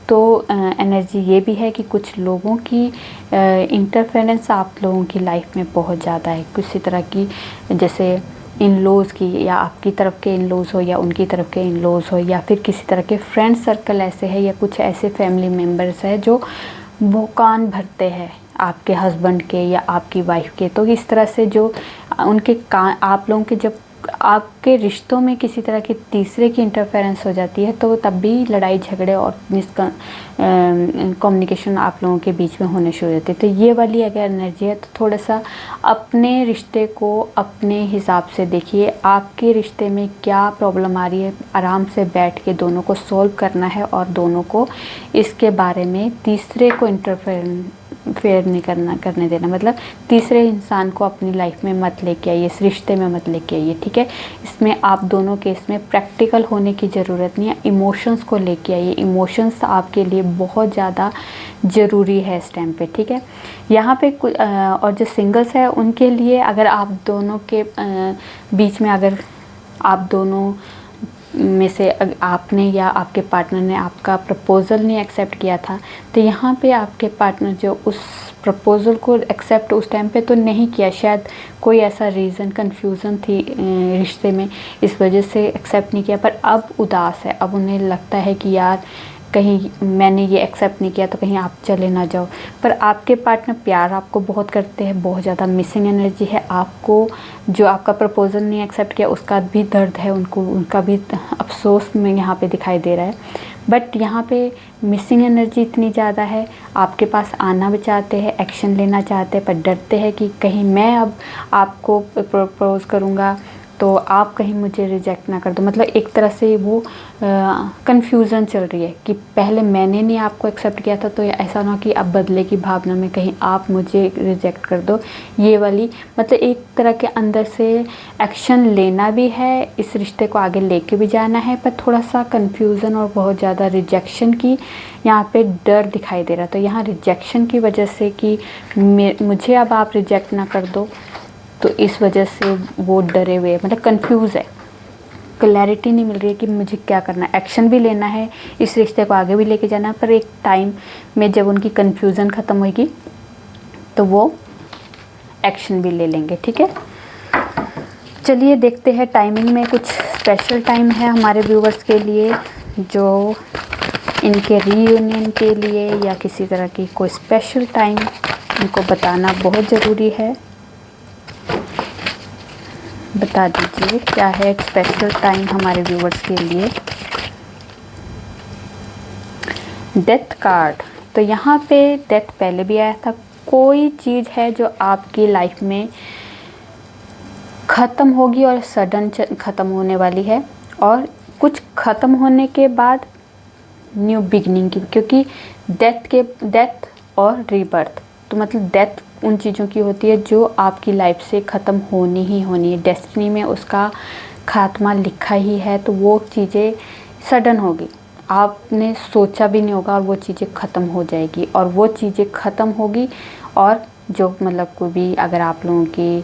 तो एनर्जी ये भी है कि कुछ लोगों की इंटरफेरेंस आप लोगों की लाइफ में बहुत ज़्यादा है, किसी तरह की, जैसे इन लॉज की, या आपकी तरफ के इन लॉज हो या उनकी तरफ के इन लॉज हो, या फिर किसी तरह के फ्रेंड सर्कल ऐसे है, या कुछ ऐसे फैमिली मेम्बर्स है जो वो कान भरते हैं आपके हस्बैंड के या आपकी वाइफ के। तो इस तरह से जो उनके कान, आप लोगों के जब आपके रिश्तों में किसी तरह की तीसरे की इंटरफेरेंस हो जाती है, तो तब भी लड़ाई झगड़े और कम्युनिकेशन आप लोगों के बीच में होने शुरू होते हैं। तो ये वाली अगर एनर्जी है तो थोड़ा सा अपने रिश्ते को अपने हिसाब से देखिए, आपके रिश्ते में क्या प्रॉब्लम आ रही है, आराम से बैठ के दोनों को सॉल्व करना है, और दोनों को इसके बारे में तीसरे को फेयर नहीं करने देना। मतलब तीसरे इंसान को अपनी लाइफ में मत लेके आइए, इस रिश्ते में मत लेके आइए, ठीक है। इसमें आप दोनों के इसमें प्रैक्टिकल होने की ज़रूरत नहीं है, इमोशंस को लेके आइए। इमोशंस आपके लिए बहुत ज़्यादा ज़रूरी है इस टाइम पे, ठीक है। यहाँ पे और जो सिंगल्स है उनके लिए, अगर आप दोनों के बीच में अगर आप दोनों में से आपने या आपके पार्टनर ने आपका प्रपोज़ल नहीं एक्सेप्ट किया था, तो यहाँ पे आपके पार्टनर जो उस प्रपोज़ल को एक्सेप्ट उस टाइम पे तो नहीं किया, शायद कोई ऐसा रीज़न कन्फ्यूज़न थी रिश्ते में, इस वजह से एक्सेप्ट नहीं किया। पर अब उदास है, अब उन्हें लगता है कि यार कहीं मैंने ये एक्सेप्ट नहीं किया तो कहीं आप चले ना जाओ। पर आपके पार्टनर प्यार आपको बहुत करते हैं, बहुत ज़्यादा मिसिंग एनर्जी है आपको। जो आपका प्रपोज़ल नहीं एक्सेप्ट किया उसका भी दर्द है उनको, उनका भी अफसोस में यहाँ पे दिखाई दे रहा है। बट यहाँ पे मिसिंग एनर्जी इतनी ज़्यादा है, आपके पास आना भी चाहते हैं, एक्शन लेना चाहते हैं, पर डरते हैं कि कहीं मैं अब आपको प्रपोज़ करूँगा तो आप कहीं मुझे रिजेक्ट ना कर दो। मतलब एक तरह से वो कन्फ्यूज़न चल रही है कि पहले मैंने नहीं आपको एक्सेप्ट किया था, तो ऐसा ना कि अब बदले की भावना में कहीं आप मुझे रिजेक्ट कर दो। ये वाली मतलब एक तरह के अंदर से एक्शन लेना भी है, इस रिश्ते को आगे लेके भी जाना है, पर थोड़ा सा कन्फ्यूज़न और बहुत ज़्यादा रिजेक्शन की यहाँ पे डर दिखाई दे रहा। तो यहाँ रिजेक्शन की वजह से कि मुझे अब आप रिजेक्ट ना कर दो, तो इस वजह से वो डरे हुए, मतलब कंफ्यूज है, क्लैरिटी नहीं मिल रही है कि मुझे क्या करना है। एक्शन भी लेना है, इस रिश्ते को आगे भी लेके जाना है, पर एक टाइम में जब उनकी कंफ्यूजन ख़त्म होगी तो वो एक्शन भी ले लेंगे। ठीक है, चलिए देखते हैं टाइमिंग में कुछ स्पेशल टाइम है हमारे व्यूवर्स के लिए, जो इनके रीयूनियन के लिए या किसी तरह की कोई स्पेशल टाइम इनको बताना बहुत ज़रूरी है। बता दीजिए क्या है स्पेशल टाइम हमारे व्यूवर्स के लिए। डेथ कार्ड, तो यहाँ पे डेथ पहले भी आया था। कोई चीज़ है जो आपकी लाइफ में ख़त्म होगी और सडन ख़त्म होने वाली है, और कुछ ख़त्म होने के बाद न्यू बिगनिंग की, क्योंकि डेथ और रीबर्थ, तो मतलब डेथ उन चीज़ों की होती है जो आपकी लाइफ से ख़त्म होनी ही होनी है, डेस्टिनी में उसका खात्मा लिखा ही है, तो वो चीज़ें सडन होगी, आपने सोचा भी नहीं होगा और वो चीज़ें ख़त्म हो जाएगी। और वो चीज़ें ख़त्म होगी, और जो मतलब कोई भी अगर आप लोगों की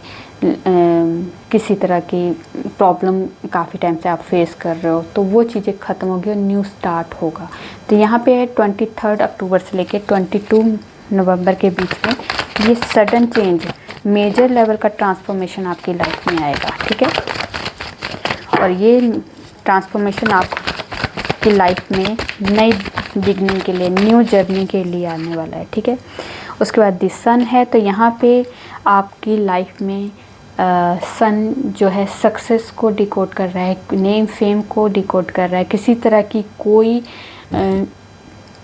किसी तरह की प्रॉब्लम काफ़ी टाइम से आप फेस कर रहे हो, तो वो चीज़ें ख़त्म होगी और न्यू स्टार्ट होगा। तो यहाँ पे है 23 अक्टूबर से लेके 22 नवंबर के बीच में ये सडन चेंज, मेजर लेवल का ट्रांसफॉर्मेशन आपकी लाइफ में आएगा। ठीक है, और ये ट्रांसफॉर्मेशन आपकी लाइफ में नई बिगनिंग के लिए, न्यू जर्नी के लिए आने वाला है। ठीक है, उसके बाद दी सन है, तो यहाँ पे आपकी लाइफ में सन जो है सक्सेस को डिकोड कर रहा है, नेम फेम को डिकोड कर रहा है, किसी तरह की कोई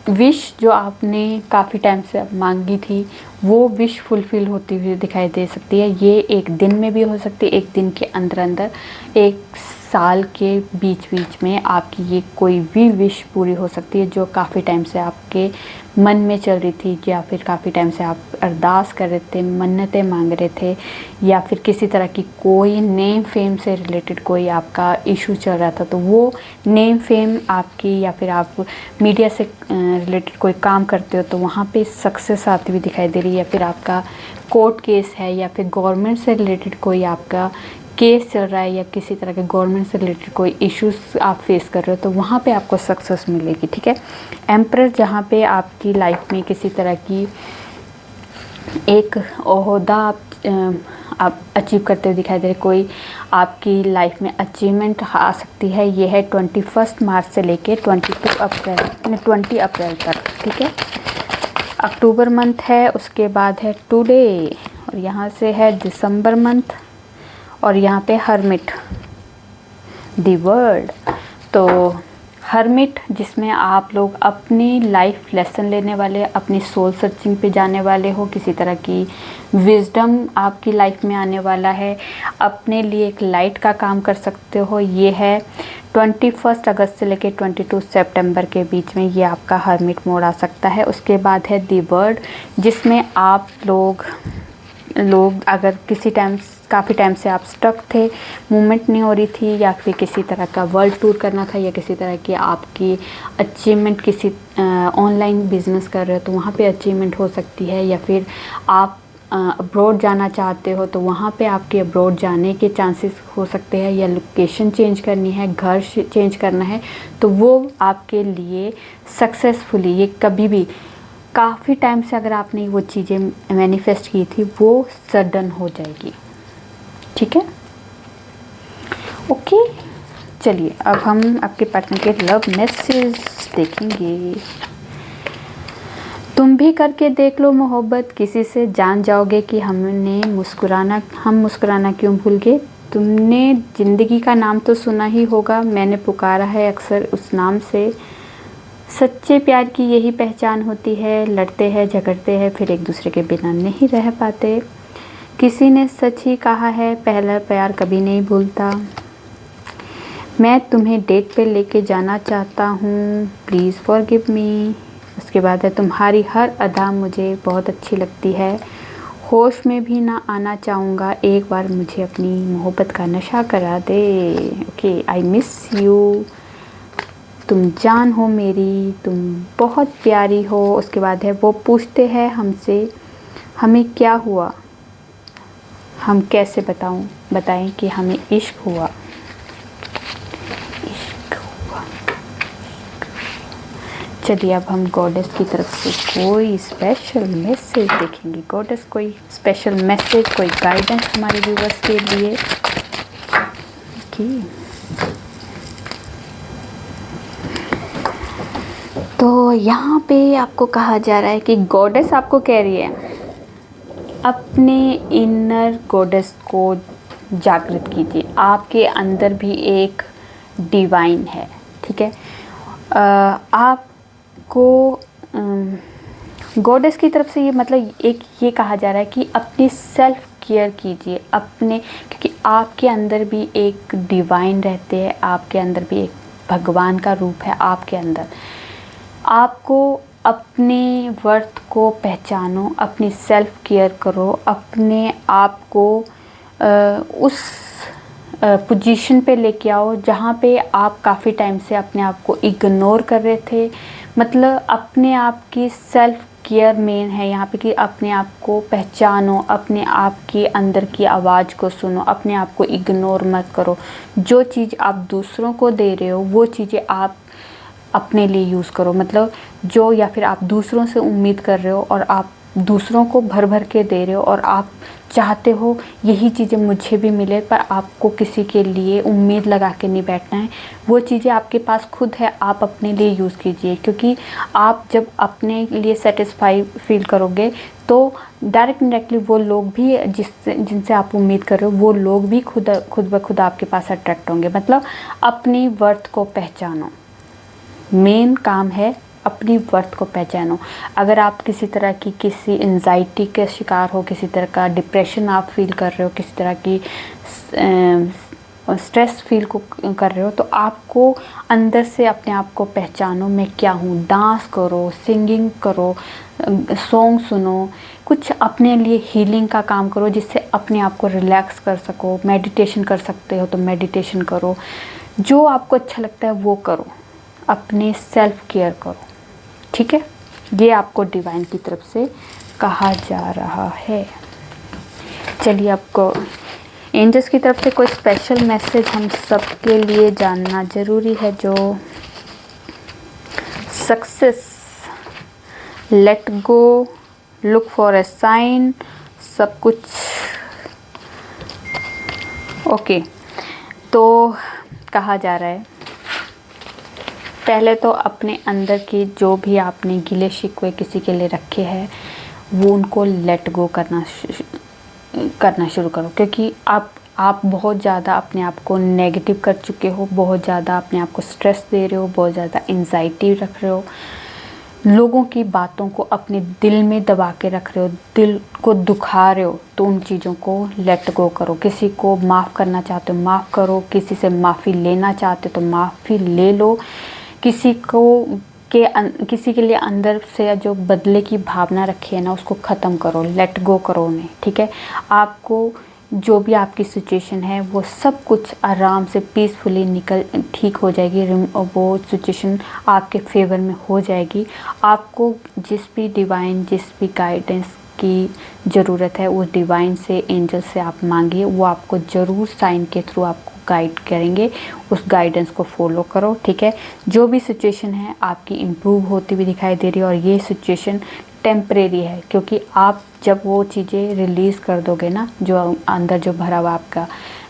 विश जो आपने काफ़ी टाइम से मांगी थी वो विश फुलफ़िल होती हुई दिखाई दे सकती है। ये एक दिन में भी हो सकती है, एक दिन के अंदर अंदर, एक साल के बीच बीच में आपकी ये कोई भी विश पूरी हो सकती है जो काफ़ी टाइम से आपके मन में चल रही थी, या फिर काफ़ी टाइम से आप अरदास कर रहे थे, मन्नतें मांग रहे थे, या फिर किसी तरह की कोई नेम फेम से रिलेटेड कोई आपका इशू चल रहा था, तो वो नेम फेम आपकी, या फिर आप मीडिया से रिलेटेड कोई काम करते हो तो वहाँ पे सक्सेस आती हुई दिखाई दे रही है, या फिर आपका कोर्ट केस है, या फिर गवर्नमेंट से रिलेटेड कोई आपका केस चल रहा है, या किसी तरह के गवर्नमेंट से रिलेटेड कोई इश्यूज आप फेस कर रहे हो, तो वहाँ पे आपको सक्सेस मिलेगी। ठीक है, एम्परर जहाँ पे आपकी लाइफ में किसी तरह की एक ओहदा आप अचीव करते हुए दिखाई दे रहे, कोई आपकी लाइफ में अचीवमेंट आ सकती है। ये है 21 मार्च से लेके 20 अप्रैल तक। ठीक है, अक्टूबर मंथ है, उसके बाद है टुडे, और यहाँ से है दिसंबर मंथ, और यहाँ पे हर्मिट दी वर्ल्ड। तो हर्मिट जिसमें आप लोग अपनी लाइफ लेसन लेने वाले, अपनी सोल सर्चिंग पे जाने वाले हो, किसी तरह की विजडम आपकी लाइफ में आने वाला है, अपने लिए एक लाइट का काम कर सकते हो। ये है 21 अगस्त से लेकर 22 सितंबर के बीच में ये आपका हर्मिट मोड आ सकता है। उसके बाद है दी वर्ल्ड, जिसमें आप लोग अगर किसी टाइम काफ़ी टाइम से आप स्टक थे, मूवमेंट नहीं हो रही थी, या फिर किसी तरह का वर्ल्ड टूर करना था, या किसी तरह की आपकी अचीवमेंट किसी ऑनलाइन बिजनेस कर रहे हो तो वहाँ पे अचीवमेंट हो सकती है, या फिर आप अब्रॉड जाना चाहते हो तो वहाँ पे आपके अब्रॉड जाने के चांसेस हो सकते हैं, या लोकेशन चेंज करनी है, घर चेंज करना है, तो वो आपके लिए सक्सेसफुली, ये कभी भी काफ़ी टाइम से अगर आपने वो चीज़ें मैनिफेस्ट की थी वो सडन हो जाएगी। ठीक है, ओके। चलिए अब हम आपके पार्टनर के लव मैसेज देखेंगे। तुम भी करके देख लो मोहब्बत किसी से, जान जाओगे कि हम मुस्कुराना क्यों भूल गए। तुमने ज़िंदगी का नाम तो सुना ही होगा, मैंने पुकारा है अक्सर उस नाम से। सच्चे प्यार की यही पहचान होती है, लड़ते हैं झगड़ते हैं फिर एक दूसरे के बिना नहीं रह पाते। किसी ने सच ही कहा है, पहला प्यार कभी नहीं भूलता। मैं तुम्हें डेट पे लेके जाना चाहता हूँ, प्लीज़ फॉरगिव मी। उसके बाद है, तुम्हारी हर अदा मुझे बहुत अच्छी लगती है, होश में भी ना आना चाहूँगा, एक बार मुझे अपनी मोहब्बत का नशा करा दे। ओके, आई मिस यू, तुम जान हो मेरी, तुम बहुत प्यारी हो। उसके बाद है, वो पूछते हैं हमसे हमें क्या हुआ, हम कैसे बताएं कि हमें इश्क हुआ। चलिए अब हम गॉडेस की तरफ से कोई स्पेशल मैसेज देखेंगे। गॉडेस कोई स्पेशल मैसेज, कोई गाइडेंस हमारे व्यूवर्स के लिए। तो यहाँ पे आपको कहा जा रहा है कि गॉडेस आपको कह रही है अपने इनर गॉडेस को जागृत कीजिए। आपके अंदर भी एक डिवाइन है, ठीक है। आपको गॉडेस की तरफ से ये मतलब एक ये कहा जा रहा है कि अपनी सेल्फ केयर कीजिए अपने, क्योंकि आपके अंदर भी एक डिवाइन रहते हैं, आपके अंदर भी एक भगवान का रूप है आपके अंदर। आपको अपने वर्थ को पहचानो, अपनी सेल्फ केयर करो, अपने आप को उस पोजीशन पे लेके आओ जहाँ पे आप काफ़ी टाइम से अपने आप को इग्नोर कर रहे थे। मतलब अपने आप की सेल्फ केयर मेन है यहाँ पे कि अपने आप को पहचानो, अपने आप के अंदर की आवाज़ को सुनो, अपने आप को इग्नोर मत करो। जो चीज़ आप दूसरों को दे रहे हो वो चीज़ें आप अपने लिए यूज़ करो। मतलब जो या फिर आप दूसरों से उम्मीद कर रहे हो और आप दूसरों को भर भर के दे रहे हो और आप चाहते हो यही चीज़ें मुझे भी मिले, पर आपको किसी के लिए उम्मीद लगा के नहीं बैठना है। वो चीज़ें आपके पास खुद है, आप अपने लिए यूज़ कीजिए, क्योंकि आप जब अपने लिए सेटिस्फाई फील करोगे तो डायरेक्ट डायरेक्टली वो लोग भी जिनसे आप उम्मीद कर रहे हो वो लोग भी खुद ब खुद आपके पास अट्रैक्ट होंगे। मतलब अपनी वर्थ को पहचानो, मेन काम है अपनी वर्थ को पहचानो। अगर आप किसी तरह की किसी एंजाइटी के शिकार हो, किसी तरह का डिप्रेशन आप फील कर रहे हो, किसी तरह की स्ट्रेस फील कर रहे हो, तो आपको अंदर से अपने आप को पहचानो, मैं क्या हूँ। डांस करो, सिंगिंग करो, सॉन्ग सुनो, कुछ अपने लिए हीलिंग का काम करो जिससे अपने आप को रिलैक्स कर सको। मेडिटेशन कर सकते हो तो मेडिटेशन करो, जो आपको अच्छा लगता है वो करो, अपने सेल्फ केयर करो, ठीक है। ये आपको डिवाइन की तरफ से कहा जा रहा है। चलिए आपको एंजल्स की तरफ से कोई स्पेशल मैसेज हम सबके लिए जानना ज़रूरी है। जो success, let go, look for a sign, सब कुछ ओके। तो कहा जा रहा है पहले तो अपने अंदर की जो भी आपने गिले शिकवे किसी के लिए रखे हैं वो उनको लेट गो करना शुरू करो, क्योंकि आप बहुत ज़्यादा अपने आप को नेगेटिव कर चुके हो, बहुत ज़्यादा अपने आप को स्ट्रेस दे रहे हो, बहुत ज़्यादा एंजाइटी रख रहे हो, लोगों की बातों को अपने दिल में दबा के रख रहे हो, दिल को दुखा रहे हो। तो उन चीज़ों को लेट गो करो। किसी को माफ़ करना चाहते हो माफ़ करो, किसी से माफ़ी लेना चाहते हो तो माफ़ी ले लो। किसी के लिए अंदर से जो बदले की भावना रखी है ना उसको ख़त्म करो, लेट गो करो उन्हें, ठीक है। आपको जो भी आपकी सिचुएशन है वो सब कुछ आराम से पीसफुली ठीक हो जाएगी। वो सिचुएशन आपके फेवर में हो जाएगी। आपको जिस भी डिवाइन, जिस भी गाइडेंस आपकी ज़रूरत है उस डिवाइन से, एंजल से आप मांगिए, वो आपको ज़रूर साइन के थ्रू आपको गाइड करेंगे। उस गाइडेंस को फॉलो करो, ठीक है। जो भी सिचुएशन है आपकी इम्प्रूव होती हुई दिखाई दे रही है, और ये सिचुएशन टेम्परेरी है, क्योंकि आप जब वो चीज़ें रिलीज़ कर दोगे ना, जो अंदर जो भरा हुआ आपका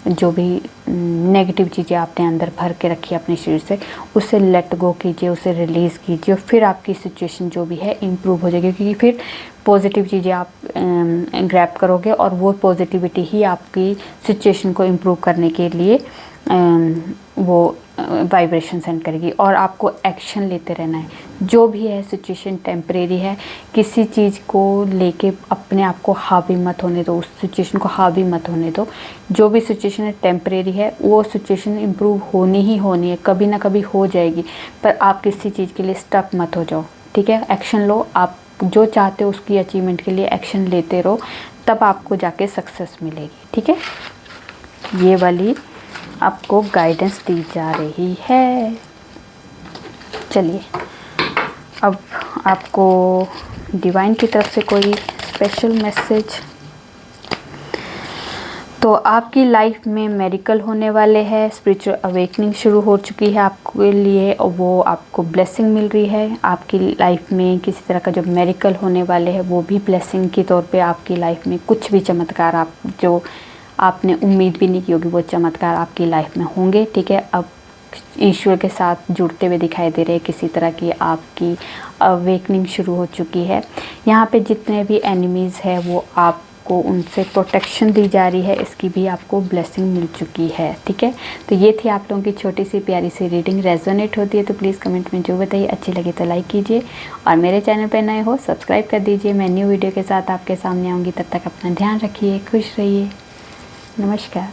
जो भी नेगेटिव चीज़ें आपने अंदर भर के रखी है अपने शरीर से, उसे लेट गो कीजिए, उसे रिलीज़ कीजिए, फिर आपकी सिचुएशन जो भी है इम्प्रूव हो जाएगी, क्योंकि फिर पॉजिटिव चीज़ें आप ग्रैब करोगे, और वो पॉजिटिविटी ही आपकी सिचुएशन को इम्प्रूव करने के लिए वो वाइब्रेशन सेंड करेगी। और आपको एक्शन लेते रहना है। जो भी है सिचुएशन टेम्परेरी है, किसी चीज़ को लेके अपने आप को हावी मत होने दो, उस सिचुएशन को हावी मत होने दो। जो भी सिचुएशन है टेम्परेरी है, वो सिचुएशन इम्प्रूव होनी ही होनी है, कभी ना कभी हो जाएगी, पर आप किसी चीज़ के लिए स्टक मत हो जाओ, ठीक है। एक्शन लो, आप जो चाहते हो उसकी अचीवमेंट के लिए एक्शन लेते रहो, तब आपको जाके सक्सेस मिलेगी, ठीक है। ये वाली आपको गाइडेंस दी जा रही है। चलिए, अब आपको डिवाइन की तरफ से कोई स्पेशल मैसेज। तो आपकी लाइफ में मेरिकल होने वाले हैं, स्पिरिचुअल अवेकनिंग शुरू हो चुकी है आपके लिए, और वो आपको ब्लेसिंग मिल रही है। आपकी लाइफ में किसी तरह का जो मेरिकल होने वाले हैं, वो भी ब्लेसिंग के तौर पे आपकी लाइफ में कुछ भी चमत्कार आप जो आपने उम्मीद भी नहीं की होगी, वो चमत्कार आपकी लाइफ में होंगे, ठीक है। अब ईश्वर के साथ जुड़ते हुए दिखाई दे रहे हैं, किसी तरह की आपकी अवेकनिंग शुरू हो चुकी है। यहाँ पे जितने भी एनिमीज़ हैं वो आपको उनसे प्रोटेक्शन दी जा रही है, इसकी भी आपको ब्लेसिंग मिल चुकी है, ठीक है। तो ये थी आप लोगों की छोटी सी प्यारी सी रीडिंग। रेजोनेट होती है तो प्लीज़ कमेंट में जो बताइए, अच्छी लगे तो लाइक कीजिए, और मेरे चैनल पर नए हो सब्सक्राइब कर दीजिए। मैं न्यू वीडियो के साथ आपके सामने आऊँगी, तब तक अपना ध्यान रखिए, खुश रहिए, नमस्कार।